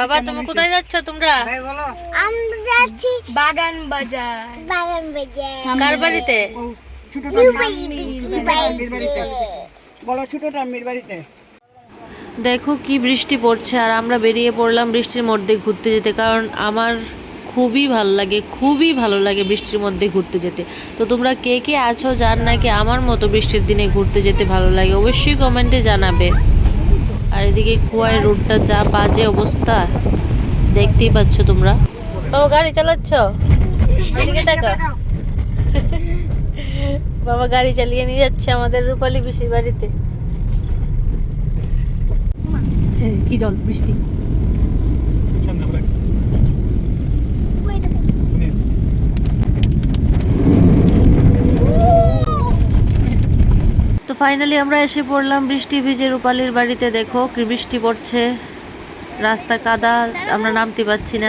বাবা তুমি কোথায় যাচ্ছ তোমরা? আমরা যাচ্ছি বাগান বাজার। বাগান বাজার। কার বাড়িতে? বড় ছোটটা আম্মির বাড়িতে। দেখো কি বৃষ্টি পড়ছে আর আমরা বেরিয়ে পড়লাম বৃষ্টির মধ্যে ঘুরতে যেতে, কারণ আমার খুবই ভালো লাগে বৃষ্টির মধ্যে ঘুরতে যেতে। তো তোমরা কে কে আছো যার নাকি আমার মতো বৃষ্টির দিনে ঘুরতে যেতে ভালো লাগে অবশ্যই কমেন্টে জানাবে। আর এদিকে কুয়ায় রোডটা যা বাজে অবস্থা দেখতেই পাচ্ছ তোমরা। বাবা গাড়ি চালাচ্ছ? এদিকে দেখো বাবা গাড়ি চালিয়ে নিয়ে যাচ্ছে আমাদের রূপালী পিসির বাড়িতে। কি জল বৃষ্টি। তো ফাইনালি আমরা এসে পড়লাম বৃষ্টি ভিজে রূপালীর বাড়িতে। দেখো কি বৃষ্টি পড়ছে, রাস্তা কাদা, আমরা নামতে পারছি না।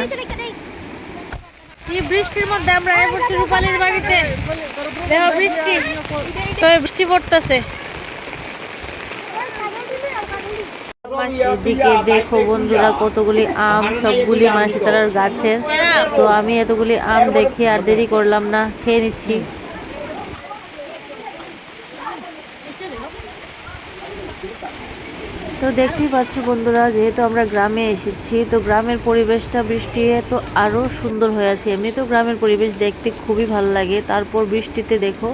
এই বৃষ্টির মধ্যে আমরা এসে পড়ছি রূপালীর বাড়িতে। দেখো বৃষ্টি, তবে বৃষ্টি পড়তেছে। এদিকে দেখো বন্ধুরা কতগুলি আম, সবগুলি মাসি তারার গাছের। তো আমি এতগুলি আম দেখি আর দেরি করলাম না, খেয়ে নিচ্ছি। তো দেখতেই পাচ্ছ বন্ধুরা, যেহেতু আমরা গ্রামে এসেছি তো গ্রামের পরিবেশটা বৃষ্টি তো আরও সুন্দর হয়ে আছে। এমনি তো গ্রামের পরিবেশ দেখতে খুবই ভালো লাগে, তারপর বৃষ্টিতে দেখো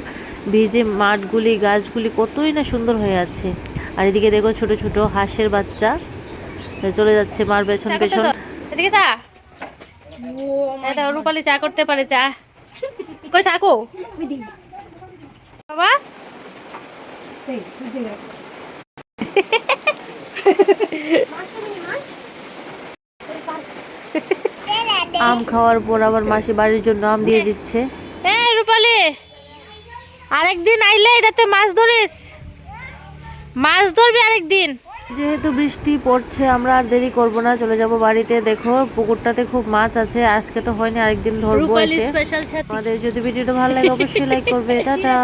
ভিজে মাঠগুলি গাছগুলি কতই না সুন্দর হয়ে আছে। আর এদিকে দেখো ছোট ছোট হাঁসের বাচ্চা চলে যাচ্ছে মার পেছন পেছন। এদিকে চা, রূপালী চা করতে পারে। চা কই চা কো বাবা? আম খাওয়ার পর আবার মাসি বাড়ির জন্য আম দিয়ে দিচ্ছে। রূপালী আরেকদিন আইলে এটাতে মাছ ধরিস, মাছ ধরবি আরেকদিন। যেহেতু বৃষ্টি পড়ছে আমরা আর দেরি করব না, চলে যাব বাড়িতে। দেখো পুকুরটাতে খুব মাছ আছে, আজকে তো হয়নি, আরেকদিন ধরবো এসে। আমাদের যদি ভিডিওটা ভালো লাগে অবশ্যই লাইক করবে। টাটা।